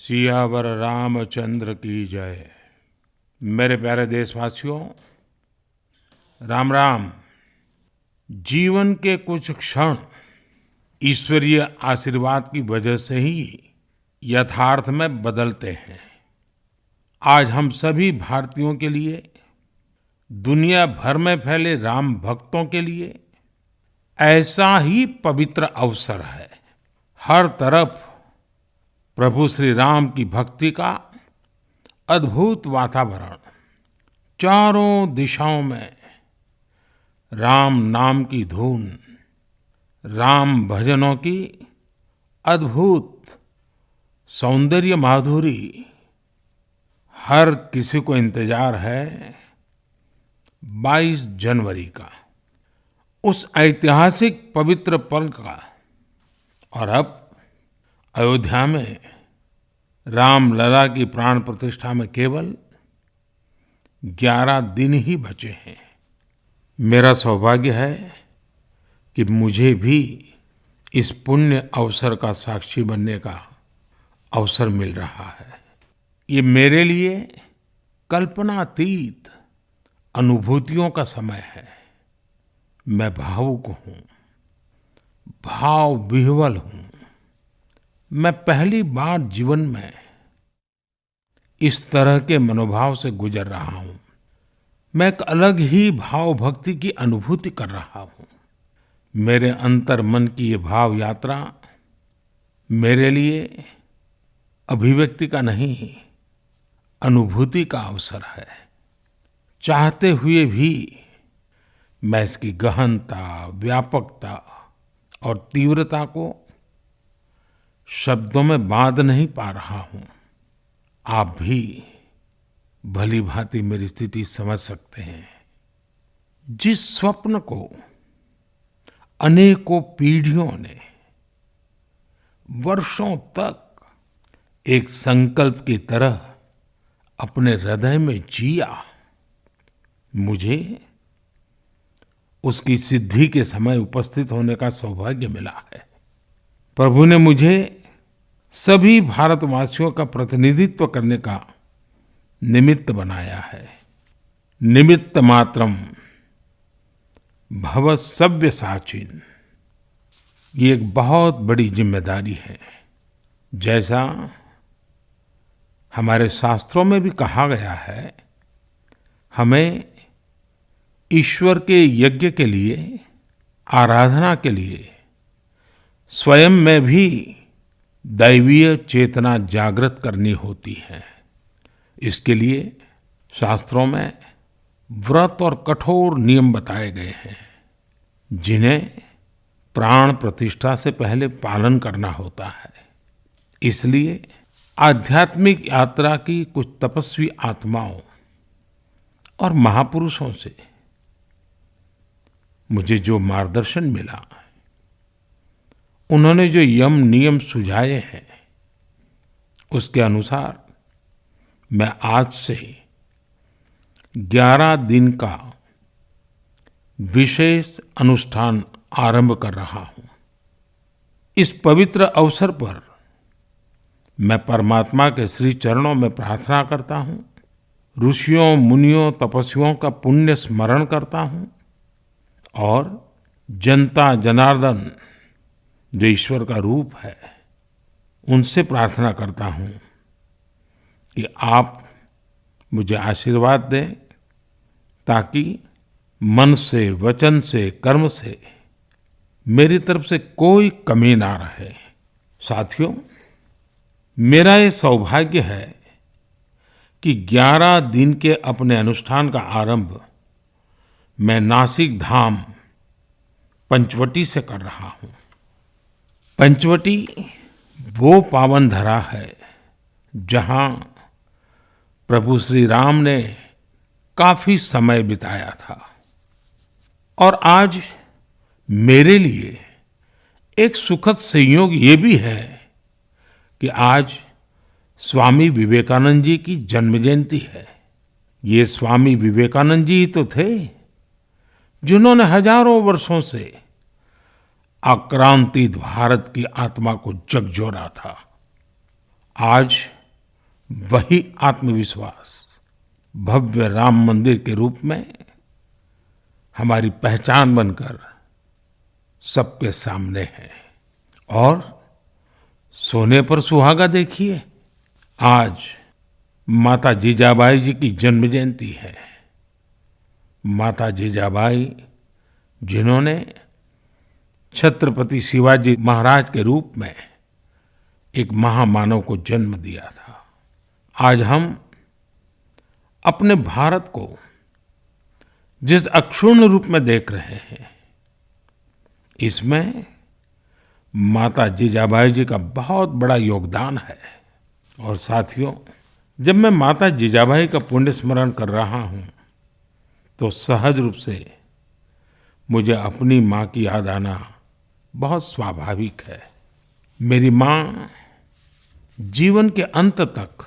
सियावर रामचंद्र की जय। मेरे प्यारे देशवासियों, राम राम। जीवन के कुछ क्षण ईश्वरीय आशीर्वाद की वजह से ही यथार्थ में बदलते हैं। आज हम सभी भारतीयों के लिए, दुनिया भर में फैले राम भक्तों के लिए ऐसा ही पवित्र अवसर है। हर तरफ प्रभु श्री राम की भक्ति का अद्भुत वातावरण, चारों दिशाओं में राम नाम की धुन, राम भजनों की अद्भुत सौंदर्य माधुरी। हर किसी को इंतजार है 22 जनवरी का, उस ऐतिहासिक पवित्र पल का। और अब अयोध्या में रामलला की प्राण प्रतिष्ठा में केवल 11 दिन ही बचे हैं। मेरा सौभाग्य है कि मुझे भी इस पुण्य अवसर का साक्षी बनने का अवसर मिल रहा है। ये मेरे लिए कल्पनातीत अनुभूतियों का समय है। मैं भावुक हूँ, भाव विह्वल हूँ। मैं पहली बार जीवन में इस तरह के मनोभाव से गुजर रहा हूँ। मैं एक अलग ही भाव भक्ति की अनुभूति कर रहा हूँ। मेरे अंतर मन की ये भाव यात्रा मेरे लिए अभिव्यक्ति का नहीं, अनुभूति का अवसर है। चाहते हुए भी मैं इसकी गहनता, व्यापकता और तीव्रता को शब्दों में बांध नहीं पा रहा हूँ। आप भी भली भांति मेरी स्थिति समझ सकते हैं। जिस स्वप्न को अनेकों पीढ़ियों ने वर्षों तक एक संकल्प की तरह अपने हृदय में जिया, मुझे उसकी सिद्धि के समय उपस्थित होने का सौभाग्य मिला है। प्रभु ने मुझे सभी भारतवासियों का प्रतिनिधित्व करने का निमित्त बनाया है। निमित्त मात्रम भव सव्यसाचिन। ये एक बहुत बड़ी जिम्मेदारी है। जैसा हमारे शास्त्रों में भी कहा गया है, हमें ईश्वर के यज्ञ के लिए, आराधना के लिए स्वयं में भी दैवीय चेतना जागृत करनी होती है। इसके लिए शास्त्रों में व्रत और कठोर नियम बताए गए हैं, जिन्हें प्राण प्रतिष्ठा से पहले पालन करना होता है। इसलिए आध्यात्मिक यात्रा की कुछ तपस्वी आत्माओं और महापुरुषों से मुझे जो मार्गदर्शन मिला, उन्होंने जो यम नियम सुझाए हैं, उसके अनुसार मैं आज से 11 दिन का विशेष अनुष्ठान आरंभ कर रहा हूँ। इस पवित्र अवसर पर मैं परमात्मा के श्री चरणों में प्रार्थना करता हूँ, ऋषियों, मुनियों, तपस्वियों का पुण्य स्मरण करता हूँ और जनता जनार्दन जो ईश्वर का रूप है, उनसे प्रार्थना करता हूँ कि आप मुझे आशीर्वाद दें, ताकि मन से, वचन से, कर्म से मेरी तरफ से कोई कमी ना रहे। साथियों, मेरा ये सौभाग्य है कि 11 दिन के अपने अनुष्ठान का आरंभ मैं नासिक धाम पंचवटी से कर रहा हूँ। पंचवटी वो पावन धरा है जहाँ प्रभु श्री राम ने काफी समय बिताया था। और आज मेरे लिए एक सुखद संयोग ये भी है कि आज स्वामी विवेकानंद जी की जन्म जयंती है। ये स्वामी विवेकानंद जी ही तो थे जिन्होंने हजारों वर्षों से आक्रांतित भारत की आत्मा को झकझोरा था। आज वही आत्मविश्वास भव्य राम मंदिर के रूप में हमारी पहचान बनकर सबके सामने है। और सोने पर सुहागा देखिए, आज माता जीजाबाई जी की जन्म जयंती है। माता जीजाबाई जिन्होंने छत्रपति शिवाजी महाराज के रूप में एक महामानव को जन्म दिया था। आज हम अपने भारत को जिस अक्षुण्ण रूप में देख रहे हैं, इसमें माता जीजाबाई जी का बहुत बड़ा योगदान है। और साथियों, जब मैं माता जीजाबाई का पुण्य स्मरण कर रहा हूँ तो सहज रूप से मुझे अपनी माँ की याद आना बहुत स्वाभाविक है। मेरी माँ जीवन के अंत तक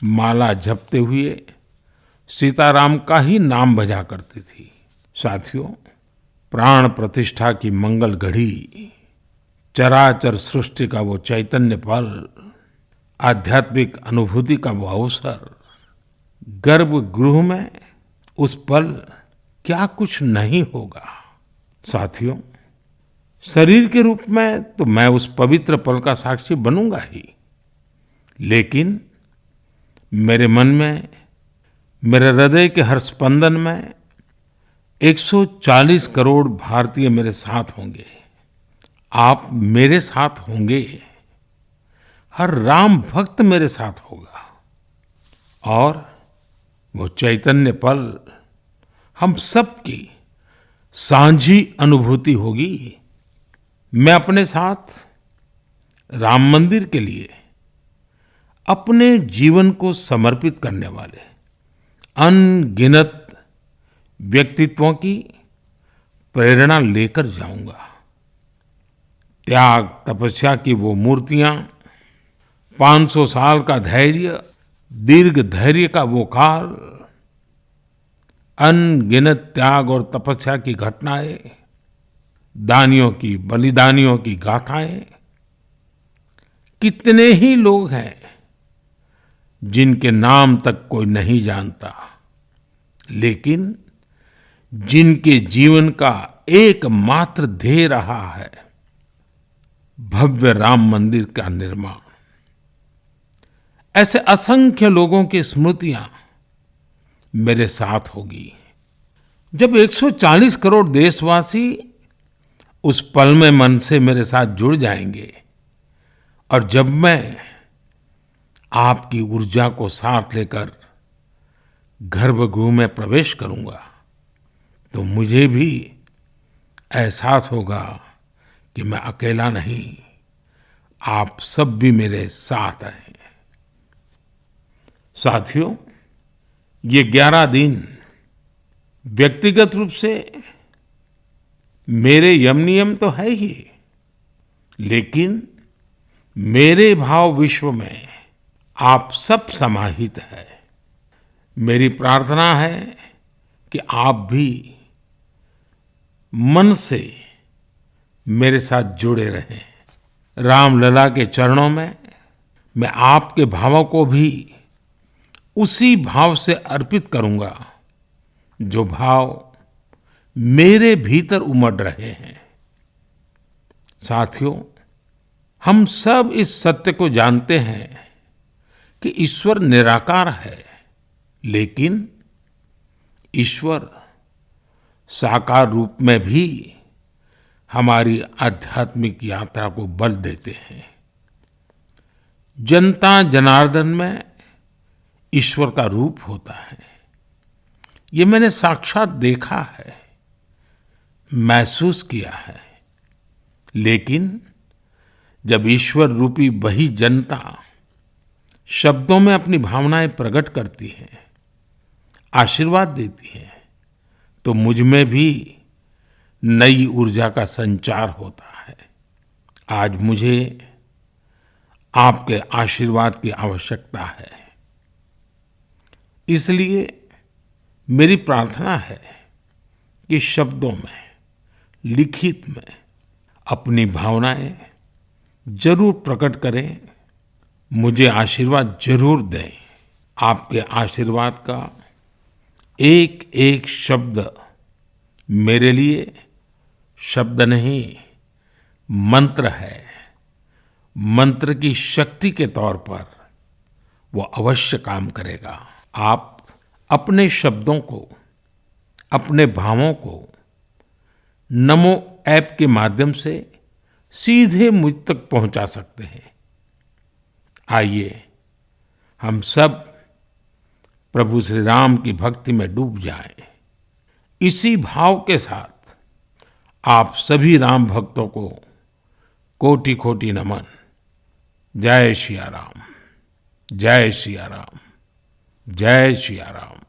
माला जपते हुए सीताराम का ही नाम भजा करती थी। साथियों, प्राण प्रतिष्ठा की मंगल घड़ी, चराचर सृष्टि का वो चैतन्य पल, आध्यात्मिक अनुभूति का वो अवसर, गर्भगृह में उस पल क्या कुछ नहीं होगा। साथियों, शरीर के रूप में तो मैं उस पवित्र पल का साक्षी बनूंगा ही, लेकिन मेरे मन में, मेरे हृदय के हर स्पंदन में 140 करोड़ भारतीय मेरे साथ होंगे। आप मेरे साथ होंगे, हर राम भक्त मेरे साथ होगा और वो चैतन्य पल हम सबकी साझी अनुभूति होगी। मैं अपने साथ राम मंदिर के लिए अपने जीवन को समर्पित करने वाले अनगिनत व्यक्तित्वों की प्रेरणा लेकर जाऊंगा। त्याग तपस्या की वो मूर्तियां, 500 साल का धैर्य, दीर्घ धैर्य का वो काल, अनगिनत त्याग और तपस्या की घटनाएं, दानियों की, बलिदानियों की गाथाएं, कितने ही लोग हैं जिनके नाम तक कोई नहीं जानता, लेकिन जिनके जीवन का एकमात्र ध्येय रहा है भव्य राम मंदिर का निर्माण। ऐसे असंख्य लोगों की स्मृतियां मेरे साथ होगी। जब 140 करोड़ देशवासी उस पल में मन से मेरे साथ जुड़ जाएंगे और जब मैं आपकी ऊर्जा को साथ लेकर गर्भगृह में प्रवेश करूंगा तो मुझे भी एहसास होगा कि मैं अकेला नहीं, आप सब भी मेरे साथ हैं। साथियों, ये 11 दिन व्यक्तिगत रूप से मेरे यम नियम तो है ही, लेकिन मेरे भाव विश्व में आप सब समाहित है। मेरी प्रार्थना है कि आप भी मन से मेरे साथ जुड़े रहें। रामलला के चरणों में मैं आपके भावों को भी उसी भाव से अर्पित करूंगा जो भाव मेरे भीतर उमड़ रहे हैं। साथियों, हम सब इस सत्य को जानते हैं कि ईश्वर निराकार है, लेकिन ईश्वर साकार रूप में भी हमारी आध्यात्मिक यात्रा को बल देते हैं। जनता जनार्दन में ईश्वर का रूप होता है, ये मैंने साक्षात देखा है, महसूस किया है। लेकिन जब ईश्वर रूपी वही जनता शब्दों में अपनी भावनाएं प्रकट करती है, आशीर्वाद देती है, तो मुझ में भी नई ऊर्जा का संचार होता है। आज मुझे आपके आशीर्वाद की आवश्यकता है, इसलिए मेरी प्रार्थना है कि शब्दों में, लिखित में अपनी भावनाएं जरूर प्रकट करें मुझे आशीर्वाद जरूर दें। आपके आशीर्वाद का एक एक शब्द मेरे लिए शब्द नहीं, मंत्र है। मंत्र की शक्ति के तौर पर वो अवश्य काम करेगा। आप अपने शब्दों को, अपने भावों को नमो ऐप के माध्यम से सीधे मुझ तक पहुंचा सकते हैं। आइए हम सब प्रभु श्री राम की भक्ति में डूब जाएं। इसी भाव के साथ आप सभी राम भक्तों को कोटि कोटि नमन। जय सिया राम, जय सिया राम, जय सिया राम।